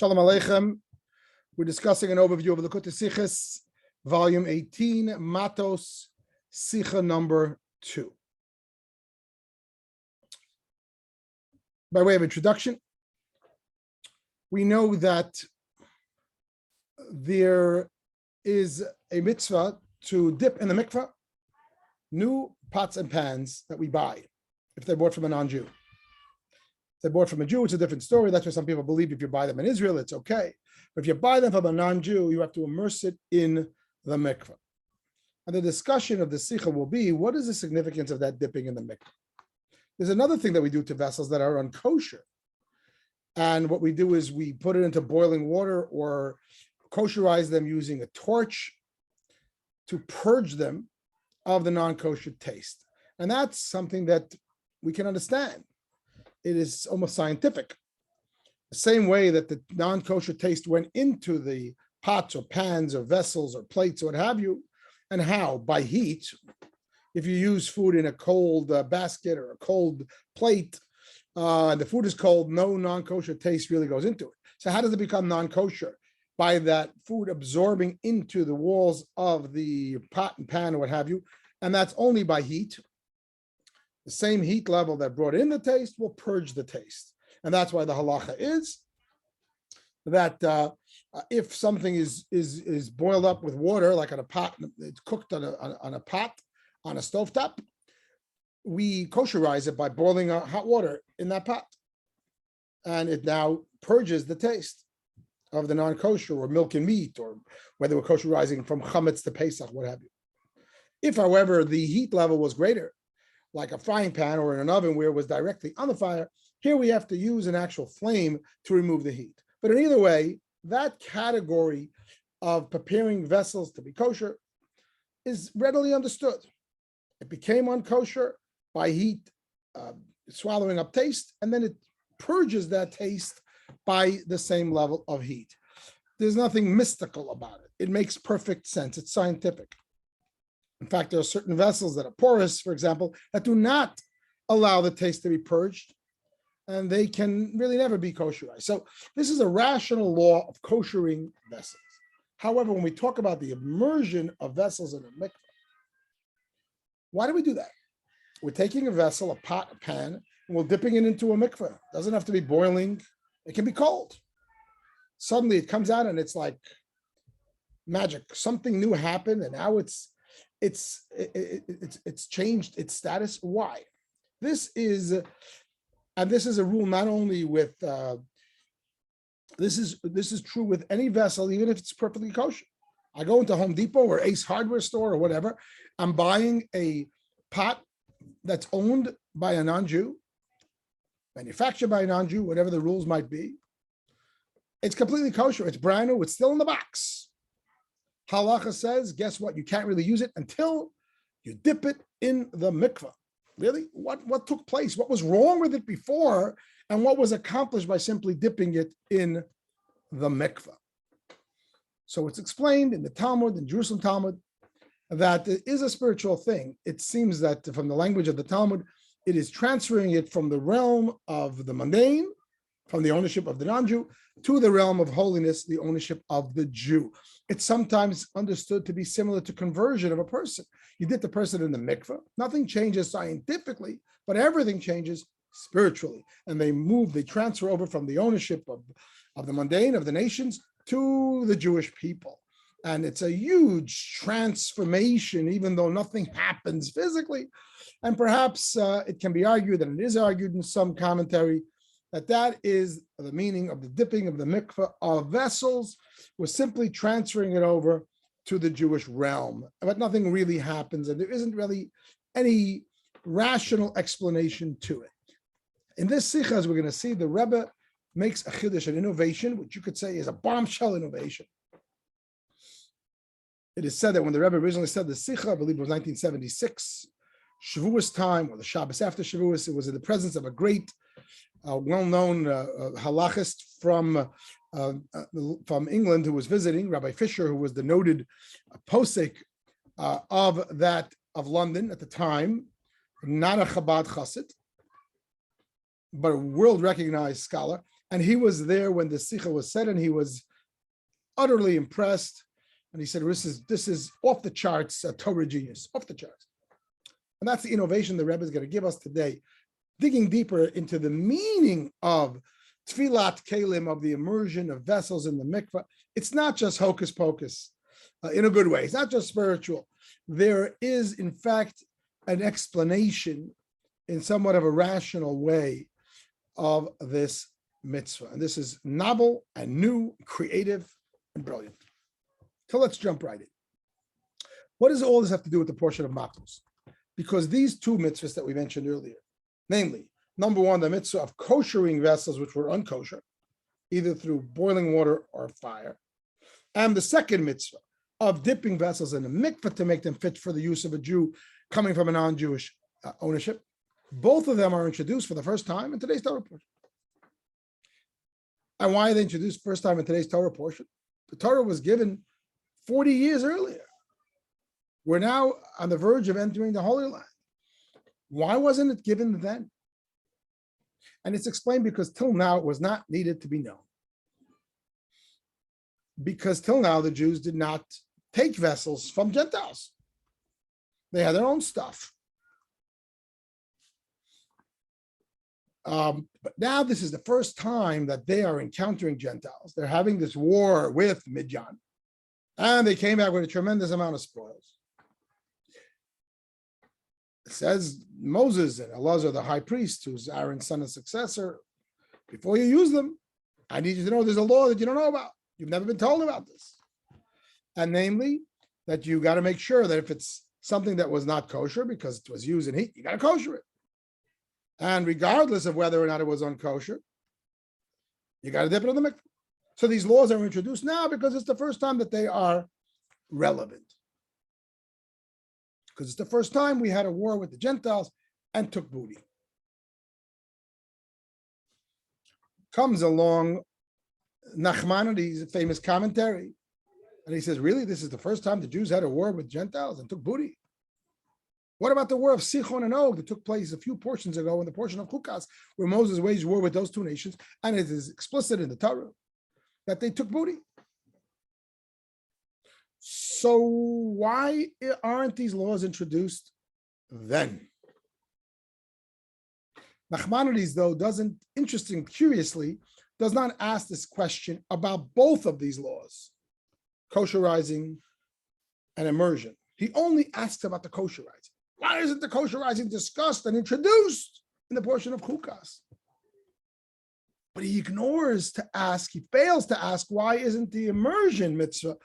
Shalom Aleichem. We're discussing an overview of the Sichas, volume 18, Matos, Sicha number 2. By way of introduction, we know that there is a mitzvah to dip in the mikveh new pots and pans that we buy if they're bought from a non-Jew. If they're bought from a Jew, it's a different story. That's why some people believe if you buy them in Israel, it's okay. But if you buy them from a non-Jew, you have to immerse it in the mikveh. And the discussion of the Sicha will be, what is the significance of that dipping in the mikveh? There's another thing that we do to vessels that are unkosher. And what we do is we put it into boiling water or kosherize them using a torch to purge them of the non-kosher taste. And that's something that we can understand. It is almost scientific. The same way that the non-kosher taste went into the pots or pans or vessels or plates or what have you, and how? By heat. If you use food in a cold basket or a cold plate, and the food is cold, no non-kosher taste really goes into it. So how does it become non-kosher? By that food absorbing into the walls of the pot and pan or what have you, and that's only by heat. The same heat level that brought in the taste will purge the taste. And that's why the halacha is that if something is boiled up with water, like on a pot, it's cooked on a pot, on a stovetop, we kosherize it by boiling hot water in that pot. And it now purges the taste of the non-kosher or milk and meat, or whether we're kosherizing from chametz to Pesach, what have you. If, however, the heat level was greater, like a frying pan or in an oven where it was directly on the fire, here we have to use an actual flame to remove the heat. But in either way, that category of preparing vessels to be kosher is readily understood. It became unkosher by heat swallowing up taste, and then it purges that taste by the same level of heat. There's nothing mystical about it. It makes perfect sense. It's scientific. In fact, there are certain vessels that are porous, for example, that do not allow the taste to be purged, and they can really never be kosherized. So this is a rational law of koshering vessels. However, when we talk about the immersion of vessels in a mikveh, why do we do that? We're taking a vessel, a pot, a pan, and we're dipping it into a mikveh. It doesn't have to be boiling. It can be cold. Suddenly it comes out and it's like magic. Something new happened, and now it's changed its status. Why? This is a rule not only with this is true with any vessel, even if it's perfectly kosher. I go into Home Depot or Ace Hardware store or whatever. I'm buying a pot that's owned by a non-Jew, manufactured by a non-Jew, whatever the rules might be. It's completely kosher. It's brand new. It's still in the box. Halacha says, guess what? You can't really use it until you dip it in the mikveh. Really? What took place? What was wrong with it before? And what was accomplished by simply dipping it in the mikveh? So it's explained in the Talmud, in Jerusalem Talmud, that it is a spiritual thing. It seems that from the language of the Talmud, it is transferring it from the realm of the mundane, from the ownership of the non-Jew, to the realm of holiness, the ownership of the Jew. It's sometimes understood to be similar to conversion of a person. You dip the person in the mikveh, nothing changes scientifically, but everything changes spiritually. And they transfer over from the ownership of the mundane, of the nations, to the Jewish people. And it's a huge transformation, even though nothing happens physically. And perhaps it can be argued, and it is argued in some commentary, that is the meaning of the dipping of the mikveh of vessels. We're simply transferring it over to the Jewish realm, but nothing really happens, and there isn't really any rational explanation to it. In this Sicha, as we're going to see, the Rebbe makes a chiddush, an innovation, which you could say is a bombshell innovation. It is said that when the Rebbe originally said the Sicha, I believe it was 1976, Shavuos time, or the Shabbos after Shavuos, it was in the presence of a great well-known halachist from England who was visiting, Rabbi Fisher, who was the noted posek of London at the time, not a Chabad chassid, but a world-recognized scholar. And he was there when the Sicha was said, and he was utterly impressed. And he said, this is off the charts, Torah genius, off the charts. And that's the innovation the Rebbe is going to give us today, digging deeper into the meaning of tfilat kelim, of the immersion of vessels in the mikvah. It's not just hocus pocus in a good way. It's not just spiritual. There is, in fact, an explanation in somewhat of a rational way of this mitzvah. And this is novel and new, creative, and brilliant. So let's jump right in. What does all this have to do with the portion of Matos? Because these two mitzvahs that we mentioned earlier, namely, number one, the mitzvah of koshering vessels which were unkosher, either through boiling water or fire, and the second mitzvah of dipping vessels in a mikvah to make them fit for the use of a Jew coming from a non-Jewish ownership, both of them are introduced for the first time in today's Torah portion. And why are they introduced first time in today's Torah portion? The Torah was given 40 years earlier. We're now on the verge of entering the Holy Land. Why wasn't it given then? And it's explained because till now it was not needed to be known. Because till now the Jews did not take vessels from Gentiles. They had their own stuff. But now this is the first time that they are encountering Gentiles. They're having this war with Midian. And they came back with a tremendous amount of spoils. It says Moses and Elazar, the high priest, who's Aaron's son and successor, before you use them, I need you to know there's a law that you don't know about. You've never been told about this. And namely, that you got to make sure that if it's something that was not kosher because it was used in heat, you got to kosher it. And regardless of whether or not it was unkosher, you got to dip it in the mikveh. So these laws are introduced now because it's the first time that they are relevant. Because it's the first time we had a war with the Gentiles and took booty. Comes along Nachmanides' famous commentary, and he says, really, this is the first time the Jews had a war with Gentiles and took booty? What about the war of Sichon and Og that took place a few portions ago in the portion of Chukas, where Moses waged war with those two nations, and it is explicit in the Torah that they took booty? So why aren't these laws introduced then? Nachmanides, though, curiously, does not ask this question about both of these laws, kosherizing and immersion. He only asks about the kosherizing. Why isn't the kosherizing discussed and introduced in the portion of Chukas? But he fails to ask, why isn't the immersion mitzvah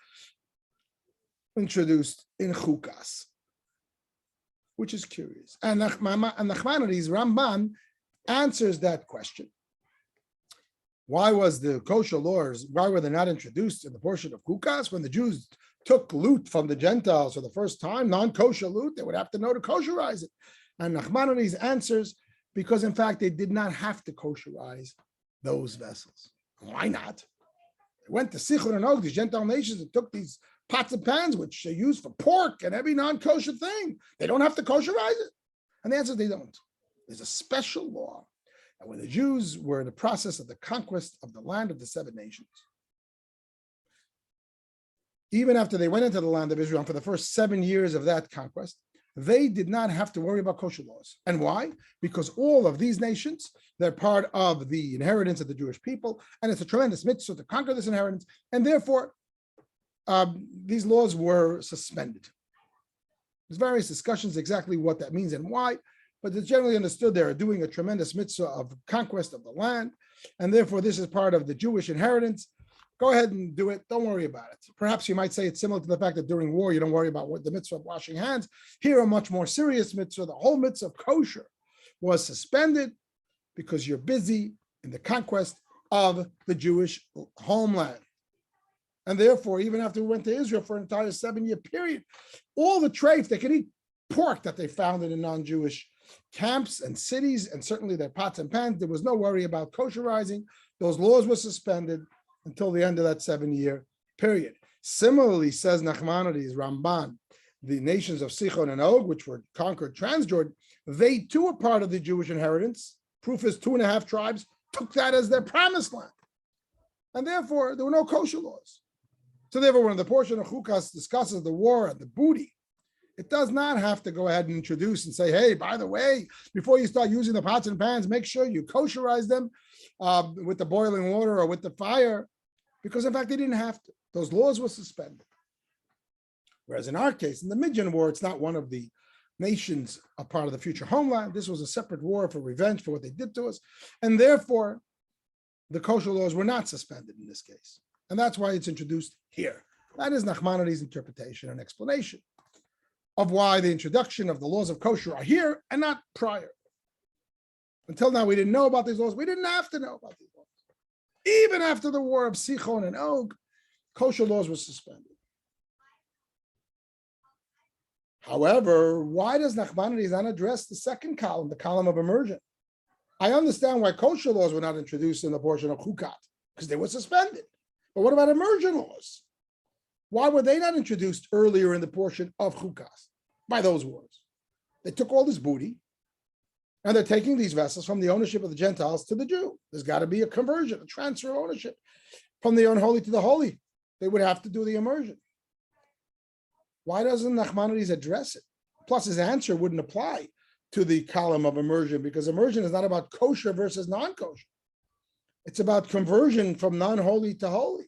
introduced in Chukas? Which is curious. And Nachmanides, Ramban, answers that question. Why was the kosher laws, why were they not introduced in the portion of Chukas? When the Jews took loot from the Gentiles for the first time, non-kosher loot, they would have to know to kosherize it. And Nachmanides answers, because in fact, they did not have to kosherize those vessels. Why not? They went to Sichon and Og, these Gentile nations, and took these pots and pans, which they use for pork and every non-kosher thing. They don't have to kosherize it. And the answer is they don't. There's a special law. And when the Jews were in the process of the conquest of the land of the seven nations, even after they went into the land of Israel, and for the first 7 years of that conquest, they did not have to worry about kosher laws. And why? Because all of these nations, they're part of the inheritance of the Jewish people, and it's a tremendous mitzvah to conquer this inheritance, and therefore, these laws were suspended. There's various discussions exactly what that means and why, but it's generally understood they are doing a tremendous mitzvah of conquest of the land, and therefore this is part of the Jewish inheritance. Go ahead and do it. Don't worry about it. Perhaps you might say it's similar to the fact that during war, you don't worry about what the mitzvah of washing hands. Here, a much more serious mitzvah, the whole mitzvah of kosher, was suspended because you're busy in the conquest of the Jewish homeland. And therefore, even after we went to Israel for an entire 7-year period, all the treif, they could eat pork that they found in the non-Jewish camps and cities, and certainly their pots and pans. There was no worry about kosherizing. Those laws were suspended until the end of that 7-year period. Similarly, says Nachmanides, Ramban, the nations of Sichon and Og, which were conquered Transjordan, they too are part of the Jewish inheritance. Proof is 2.5 tribes took that as their promised land. And therefore, there were no kosher laws. So therefore, when the portion of Chukas discusses the war and the booty, it does not have to go ahead and introduce and say, hey, by the way, before you start using the pots and pans, make sure you kosherize them with the boiling water or with the fire, because in fact, they didn't have to. Those laws were suspended. Whereas in our case, in the Midian war, it's not one of the nations a part of the future homeland. This was a separate war for revenge for what they did to us. And therefore, the kosher laws were not suspended in this case. And that's why it's introduced here. That is Nachmanides' interpretation and explanation of why the introduction of the laws of kosher are here and not prior. Until now, we didn't know about these laws. We didn't have to know about these laws. Even after the war of Sichon and Og, kosher laws were suspended. However, why does Nachmanides not address the second column, the column of immersion? I understand why kosher laws were not introduced in the portion of Chukat, because they were suspended. But what about immersion laws? Why were they not introduced earlier in the portion of Chukas by those wars? They took all this booty, and they're taking these vessels from the ownership of the Gentiles to the Jew. There's got to be a conversion, a transfer of ownership from the unholy to the holy. They would have to do the immersion. Why doesn't Nachmanides address it? Plus, his answer wouldn't apply to the column of immersion, because immersion is not about kosher versus non-kosher. It's about conversion from non-holy to holy.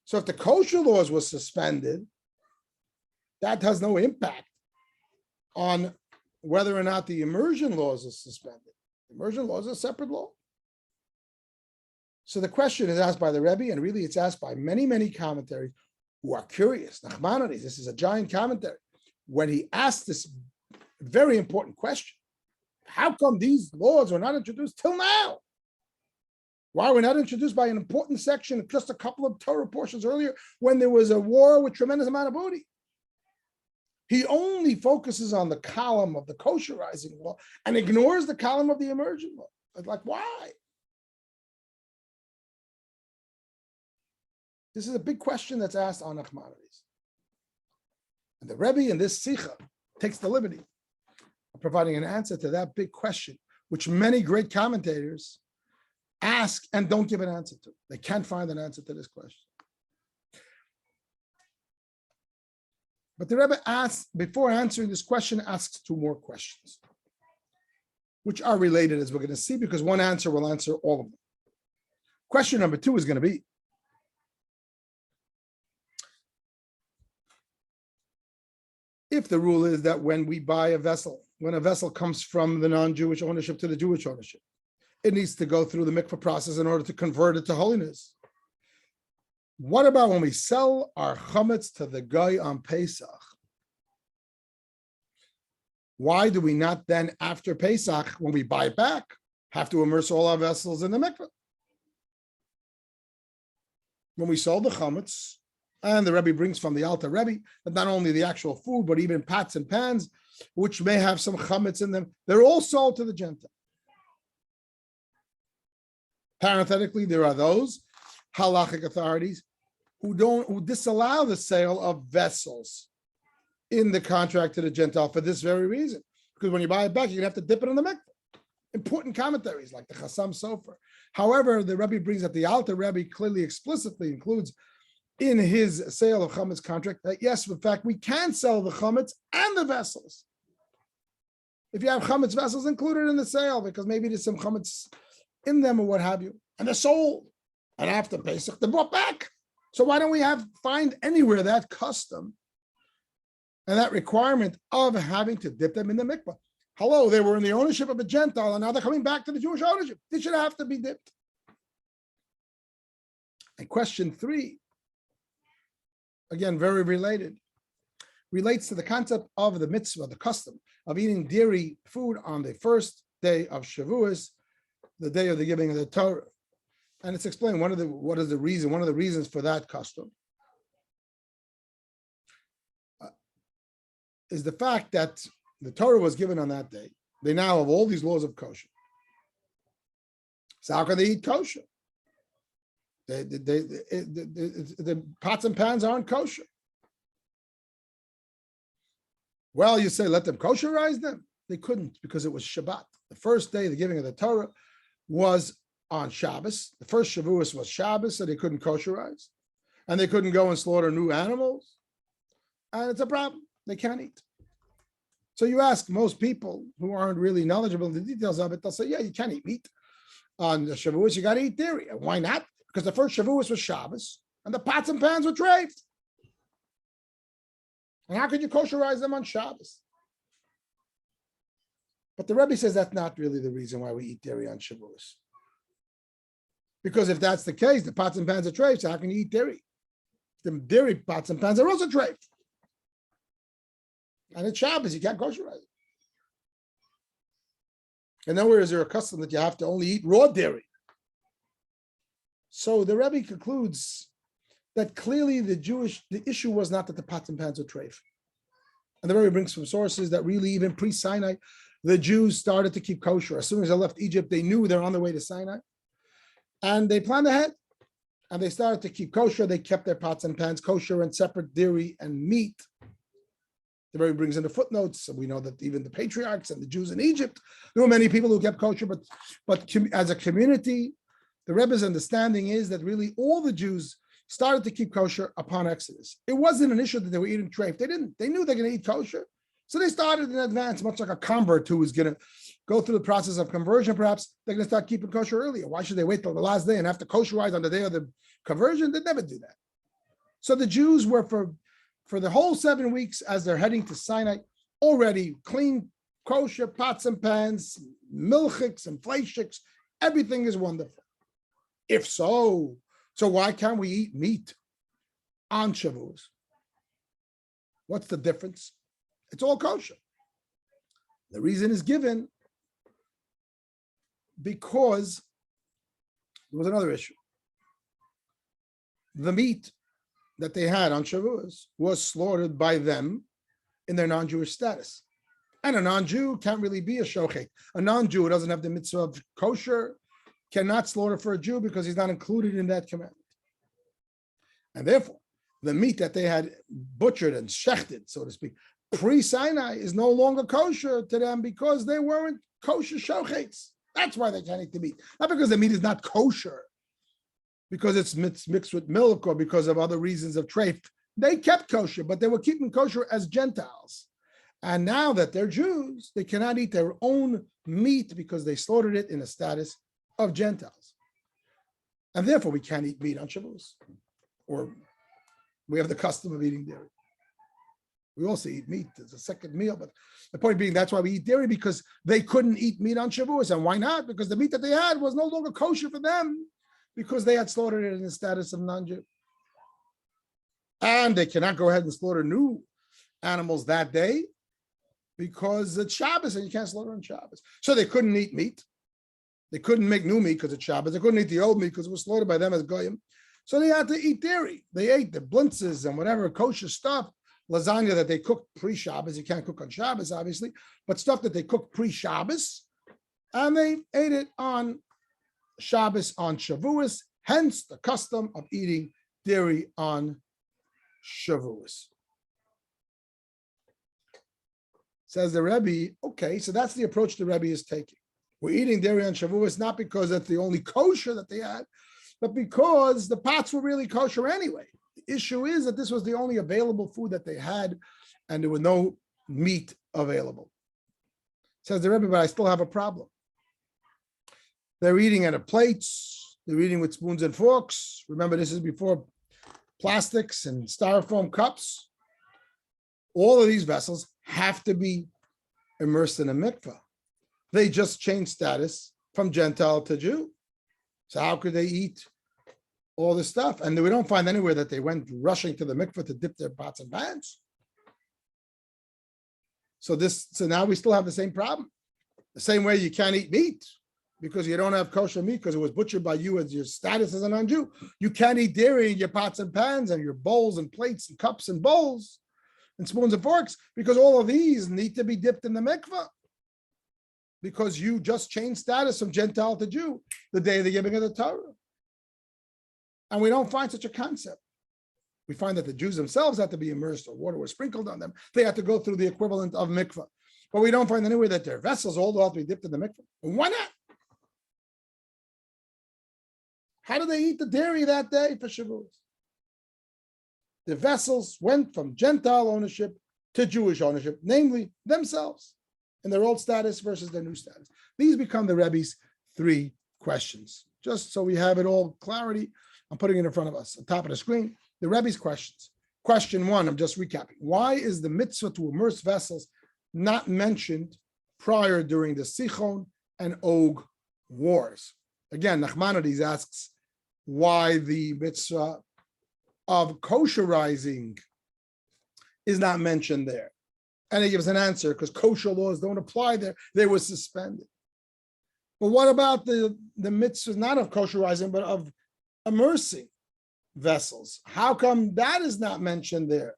So if the kosher laws were suspended, that has no impact on whether or not the immersion laws are suspended. Immersion laws are a separate law. So the question is asked by the Rabbi, and really it's asked by many, many commentaries who are curious. Nachmanides, this is a giant commentary. When he asked this very important question, how come these laws were not introduced till now? Why were not introduced by an important section, just a couple of Torah portions earlier, when there was a war with tremendous amount of booty? He only focuses on the column of the kosherizing law and ignores the column of the immersion law. It's like, why? This is a big question that's asked on Nachmanides. And the Rebbe in this Sicha takes the liberty of providing an answer to that big question, which many great commentators ask and don't give an answer to. They can't find an answer to this question. But the Rebbe asks, before answering this question, asks two more questions, which are related, as we're going to see, because one answer will answer all of them. Question number two is going to be, if the rule is that when we buy a vessel, when a vessel comes from the non-Jewish ownership to the Jewish ownership, it needs to go through the mikvah process in order to convert it to holiness. What about when we sell our chametz to the guy on Pesach? Why do we not then, after Pesach, when we buy it back, have to immerse all our vessels in the mikvah? When we sold the chametz, and the Rebbe brings from the Alter Rebbe that not only the actual food, but even pots and pans, which may have some chametz in them, they're all sold to the Gentile. Parenthetically, there are those halachic authorities who disallow the sale of vessels in the contract to the Gentile for this very reason. Because when you buy it back, you're going to have to dip it in the mikveh. Important commentaries like the Chassam Sofer. However, the Rebbe brings that the Alter Rebbe clearly explicitly includes in his sale of chametz contract that yes, in fact, we can sell the chametz and the vessels. If you have chametz vessels included in the sale, because maybe there's some chametz in them or what have you, and they're sold, and after Pesach, they're brought back. So why don't we find anywhere that custom and that requirement of having to dip them in the mikvah? Hello, they were in the ownership of a Gentile, and now they're coming back to the Jewish ownership. They should have to be dipped. And question three, again, very related, relates to the concept of the mitzvah, the custom of eating dairy food on the first day of Shavuos, the day of the giving of the Torah. And it's explained one of the reasons for that custom is the fact that the Torah was given on that day. They now have all these laws of kosher. So how can they eat kosher? The pots and pans aren't kosher. Well, you say, let them kosherize them. They couldn't, because it was Shabbat. The first day, the giving of the Torah, was on Shabbos. The first Shavuos was Shabbos, so they couldn't kosherize. And they couldn't go and slaughter new animals. And it's a problem. They can't eat. So you ask most people who aren't really knowledgeable in the details of it, they'll say, yeah, you can't eat meat. On the Shavuos, you got to eat dairy. And why not? Because the first Shavuos was Shabbos, and the pots and pans were treifed. And how could you kosherize them on Shabbos? But the Rebbe says that's not really the reason why we eat dairy on Shavuos. Because if that's the case, the pots and pans are treifed, so how can you eat dairy? The dairy pots and pans are also treifed. And it's Shabbos, you can't kosherize it. And nowhere is there a custom that you have to only eat raw dairy. So the Rebbe concludes that clearly the issue was not that the pots and pans were treif. And the Rebbe brings some sources that really even pre-Sinai, the Jews started to keep kosher. As soon as they left Egypt, they knew they're on their way to Sinai. And they planned ahead. And they started to keep kosher. They kept their pots and pans kosher and separate dairy and meat. The Rebbe brings in the footnotes. So we know that even the patriarchs and the Jews in Egypt, there were many people who kept kosher, but as a community, the Rebbe's understanding is that really all the Jews started to keep kosher upon Exodus. It wasn't an issue that they were eating treif. They knew they're going to eat kosher. So they started in advance, much like a convert who is going to go through the process of conversion, perhaps they're going to start keeping kosher earlier. Why should they wait till the last day and have to kosherize on the day of the conversion? They'd never do that. So the Jews were for the whole 7 weeks as they're heading to Sinai, already clean, kosher, pots and pans, milchiks and fleishiks, everything is wonderful. If so why can't we eat meat on Shavuos? What's the difference? It's all kosher. The reason is given because there was another issue. The meat that they had on Shavuos was slaughtered by them in their non-Jewish status. And a non-Jew can't really be a shochet. A non-Jew who doesn't have the mitzvah of kosher cannot slaughter for a Jew because he's not included in that commandment. And therefore, the meat that they had butchered and shechted, so to speak, pre-Sinai is no longer kosher to them because they weren't kosher shochets. That's why they can't eat the meat. Not because the meat is not kosher, because it's mixed with milk or because of other reasons of treif. They kept kosher, but they were keeping kosher as Gentiles. And now that they're Jews, they cannot eat their own meat because they slaughtered it in a status of Gentiles. And therefore, we can't eat meat on Shavuos. Or we have the custom of eating dairy. We also eat meat as a second meal, but the point being that's why we eat dairy, because they couldn't eat meat on Shavuos. And why not? Because the meat that they had was no longer kosher for them because they had slaughtered it in the status of non-Jew. And they cannot go ahead and slaughter new animals that day because it's Shabbos and you can't slaughter on Shabbos. So they couldn't eat meat. They couldn't make new meat because it's Shabbos. They couldn't eat the old meat because it was slaughtered by them as goyim. So they had to eat dairy. They ate the blintzes and whatever kosher stuff, lasagna that they cooked pre-Shabbos. You can't cook on Shabbos, obviously, but stuff that they cooked pre-Shabbos, and they ate it on Shabbos on Shavuos, hence the custom of eating dairy on Shavuos. Says the Rebbe, okay, so that's the approach the Rebbe is taking. We're eating dairy on Shavuos not because that's the only kosher that they had, but because the pots were really kosher anyway. The issue is that this was the only available food that they had, and there was no meat available. Says the Rebbe, but I still have a problem. They're eating out of plates. They're eating with spoons and forks. Remember, this is before plastics and styrofoam cups. All of these vessels have to be immersed in a mikveh. They just changed status from Gentile to Jew. So how could they eat all this stuff? And we don't find anywhere that they went rushing to the mikveh to dip their pots and pans. So now we still have the same problem. The same way you can't eat meat because you don't have kosher meat because it was butchered by you as your status as a non-Jew. You can't eat dairy in your pots and pans and your bowls and plates and cups and bowls and spoons and forks because all of these need to be dipped in the mikveh because you just changed status from Gentile to Jew the day of the giving of the Torah. And we don't find such a concept. We find that the Jews themselves had to be immersed or water was sprinkled on them. They had to go through the equivalent of mikveh. But we don't find anywhere that their vessels all have to be dipped in the mikveh. Why not? How did they eat the dairy that day for Shavuos? The vessels went from Gentile ownership to Jewish ownership, namely themselves in their old status versus their new status. These become the Rebbe's 3 questions. Just so we have it all clarity, I'm putting it in front of us on top of the screen. The Rebbe's questions. Question 1, I'm just recapping. Why is the mitzvah to immerse vessels not mentioned prior during the Sichon and Og wars? Again, Nachmanides asks why the mitzvah of kosherizing is not mentioned there. And he gives an answer because kosher laws don't apply there. They were suspended. But what about the mitzvah, not of kosherizing, but of immersing vessels? How come that is not mentioned there?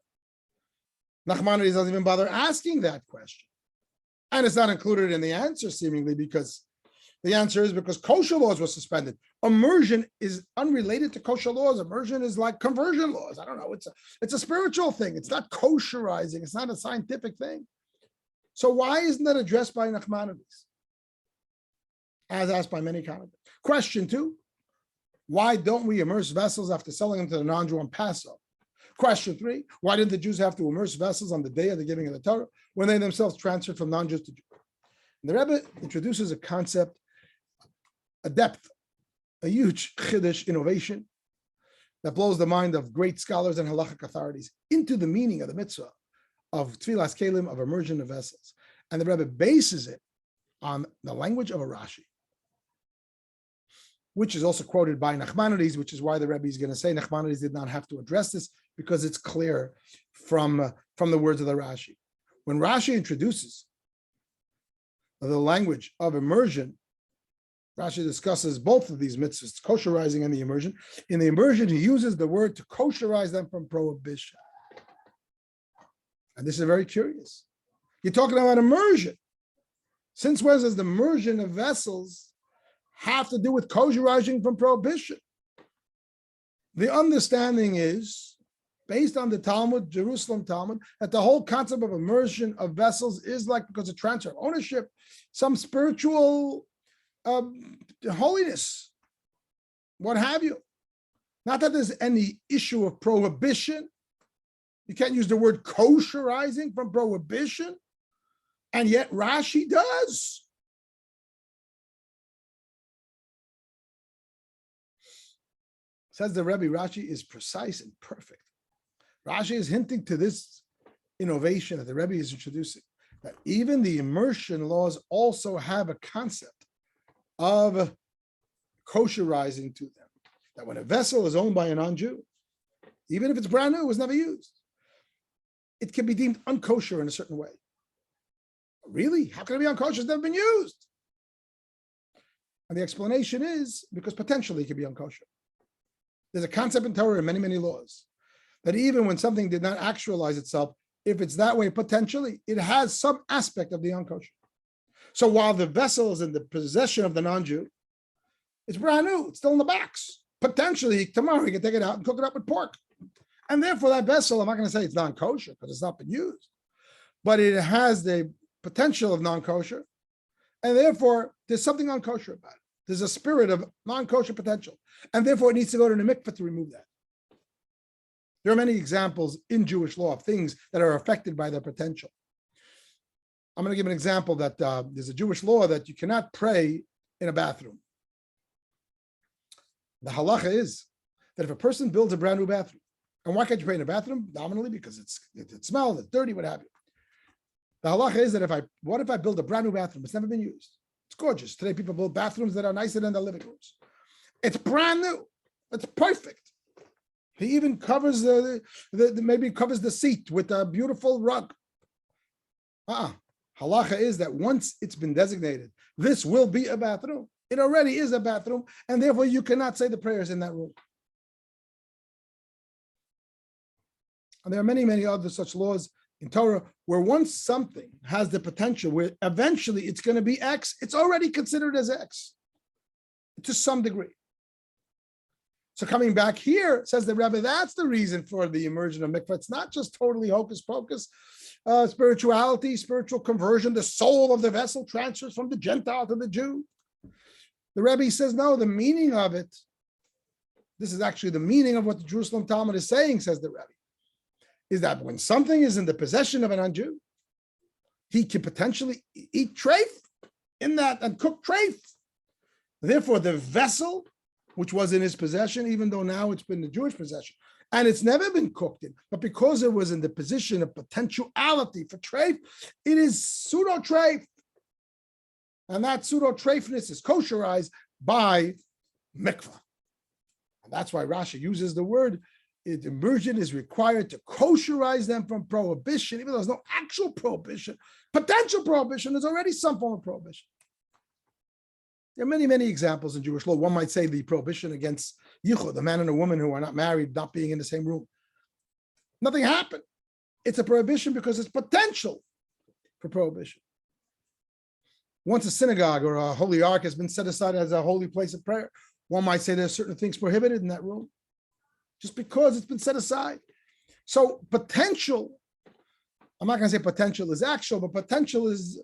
Nachmanides doesn't even bother asking that question. And it's not included in the answer, seemingly, because the answer is because kosher laws were suspended. Immersion is unrelated to kosher laws. Immersion is like conversion laws. I don't know. It's a spiritual thing. It's not kosherizing. It's not a scientific thing. So why isn't that addressed by Nachmanides, as asked by many commentators? Question 2, why don't we immerse vessels after selling them to the non-Jew on Passover? Question 3, why didn't the Jews have to immerse vessels on the day of the giving of the Torah when they themselves transferred from non-Jews to Jews? And the Rebbe introduces a concept, a depth, a huge chiddush innovation that blows the mind of great scholars and halachic authorities into the meaning of the mitzvah of tfilas kelim, of immersion of vessels. And the Rebbe bases it on the language of a Rashi, which is also quoted by Nachmanides, which is why the Rebbe is going to say Nachmanides did not have to address this, because it's clear from the words of the Rashi. When Rashi introduces the language of immersion, Rashi discusses both of these mitzvahs, kosherizing and the immersion. In the immersion, he uses the word to kosherize them from prohibition. And this is very curious. You're talking about immersion. Since when does the immersion of vessels have to do with kosherizing from prohibition? The understanding is, based on the Talmud, Jerusalem Talmud, that the whole concept of immersion of vessels is like, because of transfer of ownership, some spiritual holiness, what have you. Not that there's any issue of prohibition. You can't use the word kosherizing from prohibition, and yet Rashi does. Says the Rebbe, Rashi is precise and perfect. Rashi is hinting to this innovation that the Rebbe is introducing, that even the immersion laws also have a concept of kosherizing to them. That when a vessel is owned by a non-Jew, even if it's brand new, it was never used, it can be deemed unkosher in a certain way. Really? How can it be unkosher? It's never been used. And the explanation is because potentially it could be unkosher. There's a concept in Torah and many, many laws that even when something did not actualize itself, if it's that way, potentially, it has some aspect of the unkosher. So while the vessel is in the possession of the non-Jew, it's brand new, it's still in the box. Potentially, tomorrow you can take it out and cook it up with pork. And therefore that vessel, I'm not going to say it's non-kosher because it's not been used, but it has the potential of non-kosher. And therefore, there's something unkosher about it. There's a spirit of non-kosher potential. And therefore, it needs to go to the mikveh to remove that. There are many examples in Jewish law of things that are affected by their potential. I'm going to give an example that there's a Jewish law that you cannot pray in a bathroom. The halacha is that if a person builds a brand new bathroom, and why can't you pray in a bathroom? Nominally, because it smells, it's dirty, what have you. The halacha is that what if I build a brand new bathroom? It's never been used. It's gorgeous. Today, people build bathrooms that are nicer than their living rooms. It's brand new. It's perfect. He even covers maybe covers the seat with a beautiful rug. Halacha is that once it's been designated, this will be a bathroom. It already is a bathroom, and therefore you cannot say the prayers in that room. And there are many, many other such laws in Torah where once something has the potential where eventually it's going to be X, it's already considered as X to some degree. So coming back here, says the Rebbe, that's the reason for the immersion of mikvah. It's not just totally hocus pocus, spirituality, spiritual conversion. The soul of the vessel transfers from the Gentile to the Jew. The Rebbe says, no, the meaning of it this is actually the meaning of what the Jerusalem Talmud is saying, says the Rabbi, is that when something is in the possession of a non-Jew, he can potentially eat treif in that and cook treif. Therefore, the vessel, which was in his possession, even though now it's been the Jewish possession, and it's never been cooked in, but because it was in the position of potentiality for treif, it is pseudo treif. And that pseudo treifness is kosherized by mikvah. And that's why Rashi uses the word, immersion is required to kosherize them from prohibition, even though there's no actual prohibition. Potential prohibition is already some form of prohibition. There are many, many examples in Jewish law. One might say the prohibition against yichud, the man and a woman who are not married, not being in the same room. Nothing happened. It's a prohibition because it's potential for prohibition. Once a synagogue or a holy ark has been set aside as a holy place of prayer, one might say there's certain things prohibited in that room, just because it's been set aside. So potential, I'm not going to say potential is actual, but potential is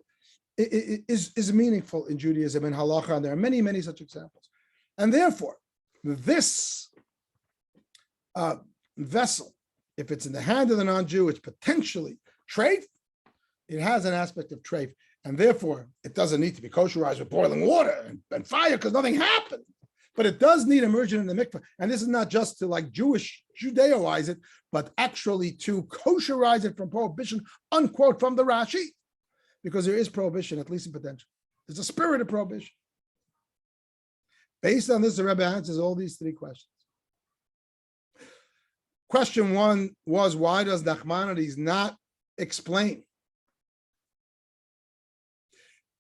meaningful in Judaism and halacha, and there are many, many such examples. And therefore, this vessel, if it's in the hand of the non-Jew, it's potentially treif. It has an aspect of treif, and therefore it doesn't need to be kosherized with boiling water and fire because nothing happened. But it does need immersion in the mikveh. And this is not just to like Judaize it, but actually to kosherize it from prohibition, unquote, from the Rashi. Because there is prohibition, at least in potential. There's a spirit of prohibition. Based on this, the Rebbe answers all these three questions. Question one was, why does Nachmanides not explain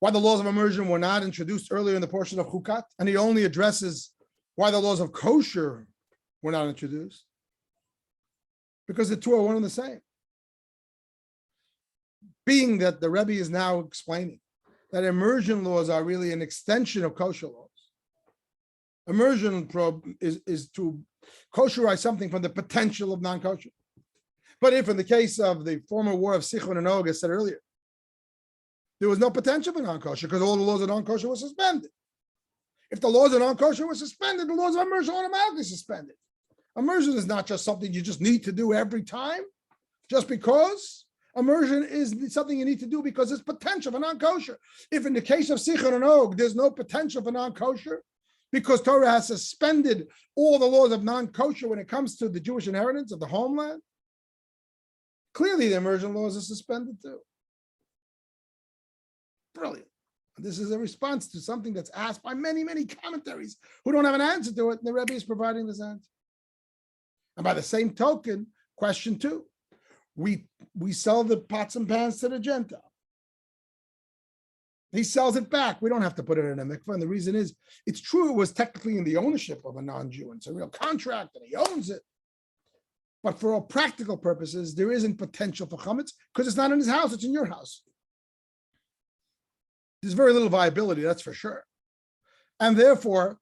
why the laws of immersion were not introduced earlier in the portion of Chukat? And he only addresses why the laws of kosher were not introduced. Because the two are one and the same. Being that the Rebbe is now explaining that immersion laws are really an extension of kosher laws. Immersion is to kosherize something from the potential of non-kosher. But if in the case of the former war of Sicha and Og, as said earlier, there was no potential for non-kosher because all the laws of non-kosher were suspended. If the laws of non-kosher were suspended, the laws of immersion automatically suspended. Immersion is not just something you just need to do every time, just because. Immersion is something you need to do because there's potential for non-kosher. If in the case of Sicha and Og, there's no potential for non-kosher, because Torah has suspended all the laws of non-kosher when it comes to the Jewish inheritance of the homeland, clearly the immersion laws are suspended too. Brilliant. This is a response to something that's asked by many, many commentaries who don't have an answer to it, and the Rebbe is providing this answer. And by the same token, question two, we sell the pots and pans to the Gentile. He sells it back. We don't have to put it in a mikvah. And the reason is, it's true it was technically in the ownership of a non-Jew, and it's a real contract, and he owns it. But for all practical purposes, there isn't potential for chametz because it's not in his house, it's in your house. There's very little viability, that's for sure. And therefore,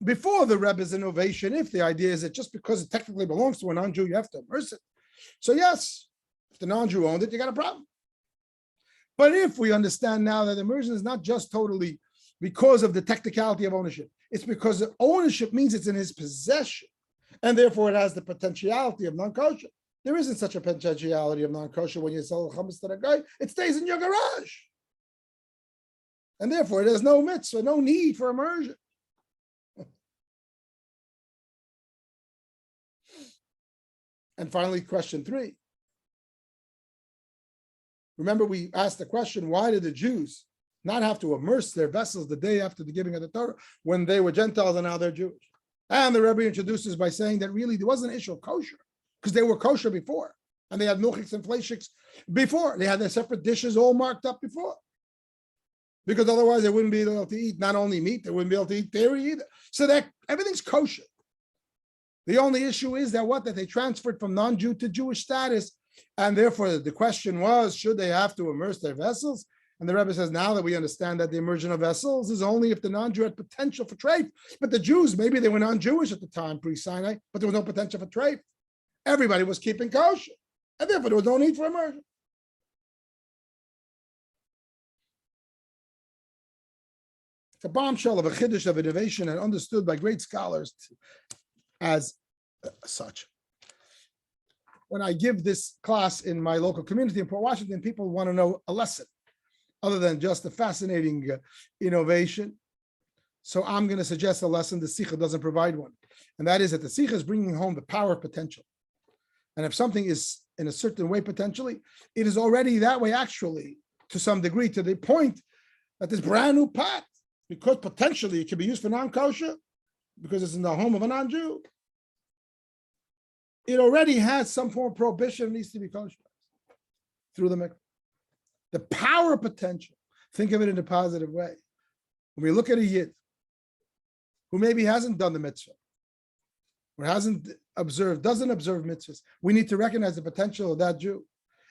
before the Rebbe's innovation, if the idea is that just because it technically belongs to a non-Jew, you have to immerse it. So yes, if the non-Jew owned it, you got a problem. But if we understand now that immersion is not just totally because of the technicality of ownership, it's because the ownership means it's in his possession, and therefore it has the potentiality of non-kosher. There isn't such a potentiality of non-kosher when you sell chametz to the guy. It stays in your garage. And therefore, there's no mitzvah, no need for immersion. And finally, question three. Remember, we asked the question, why did the Jews not have to immerse their vessels the day after the giving of the Torah when they were Gentiles and now they're Jewish? And the Rebbe introduces by saying that really there wasn't an issue of kosher because they were kosher before. And they had milchiks and fleishiks before. They had their separate dishes all marked up before. Because otherwise they wouldn't be able to eat not only meat, they wouldn't be able to eat dairy either. So that everything's kosher. The only issue is that they transferred from non-Jew to Jewish status. And therefore the question was, should they have to immerse their vessels? And the Rebbe says, now that we understand that the immersion of vessels is only if the non-Jew had potential for treif. But the Jews, maybe they were non-Jewish at the time, pre-Sinai, but there was no potential for treif. Everybody was keeping kosher. And therefore there was no need for immersion. It's a bombshell of a chiddush of innovation and understood by great scholars as such. When I give this class in my local community in Port Washington, people want to know a lesson other than just a fascinating innovation. So I'm going to suggest a lesson. The Sicha doesn't provide one. And that is that the Sicha is bringing home the power of potential. And if something is in a certain way potentially, it is already that way actually, to some degree, to the point that this brand new pot, because potentially it can be used for non-kosher, because it's in the home of a non-Jew, it already has some form of prohibition. It needs to be kosher through the mikvah. The power of potential, think of it in a positive way. When we look at a yid who maybe hasn't done the mitzvah, or doesn't observe mitzvahs, we need to recognize the potential of that Jew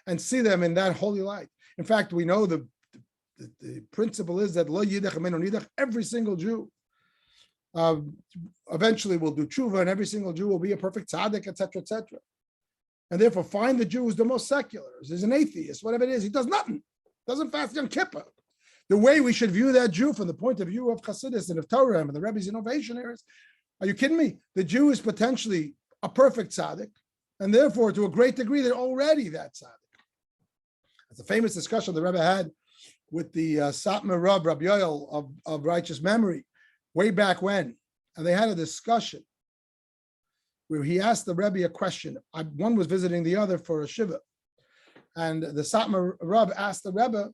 and see them in that holy light. In fact, we know the principle is that lo yidach amenu nidach, every single Jew eventually will do tshuva, and every single Jew will be a perfect tzaddik, etc., etc. And therefore, find the Jew who's the most secular, is an atheist, whatever it is. He does nothing, doesn't fast on Kippur. The way we should view that Jew from the point of view of Chassidus and of Torah and the Rebbe's innovation areas, are you kidding me? The Jew is potentially a perfect tzaddik, and therefore, to a great degree, they're already that tzaddik. It's a famous discussion the Rebbe had with the Satmar Rabbi Yoel of righteous memory, way back when, and they had a discussion where he asked the Rebbe a question. One was visiting the other for a shiva, and the Satmar Rabbi asked the Rebbe,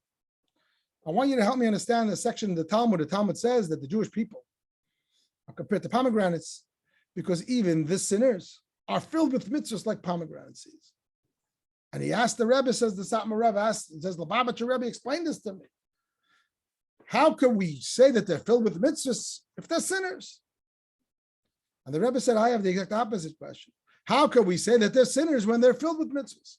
I want you to help me understand the section in the Talmud. The Talmud says that the Jewish people are compared to pomegranates because even the sinners are filled with mitzvahs like pomegranate seeds. And he asked the Rebbe, says the Satmar Rebbe, says, Lubavitcher Rebbe, explain this to me. How can we say that they're filled with mitzvahs if they're sinners? And the Rebbe said, I have the exact opposite question. How can we say that they're sinners when they're filled with mitzvahs?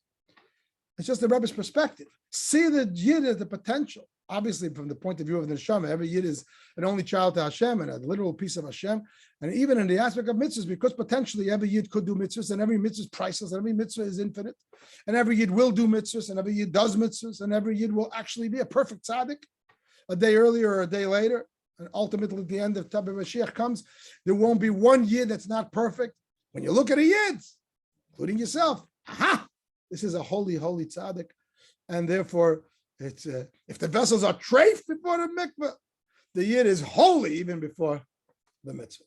It's just the Rebbe's perspective. See the Yid as the potential. Obviously, from the point of view of the neshama, every Yid is an only child to Hashem and a literal piece of Hashem. And even in the aspect of mitzvahs, because potentially every Yid could do mitzvahs, and every mitzvah is priceless, and every mitzvah is infinite, and every Yid will do mitzvahs, and every Yid does mitzvahs, and every Yid will actually be a perfect tzaddik a day earlier or a day later. And ultimately, at the end of Tabei Mashiach comes, there won't be one Yid that's not perfect. When you look at a Yid, including yourself, aha, this is a holy, holy tzaddik. And therefore, it's if the vessels are treif before the mikveh, the Yid is holy even before the mitzvah.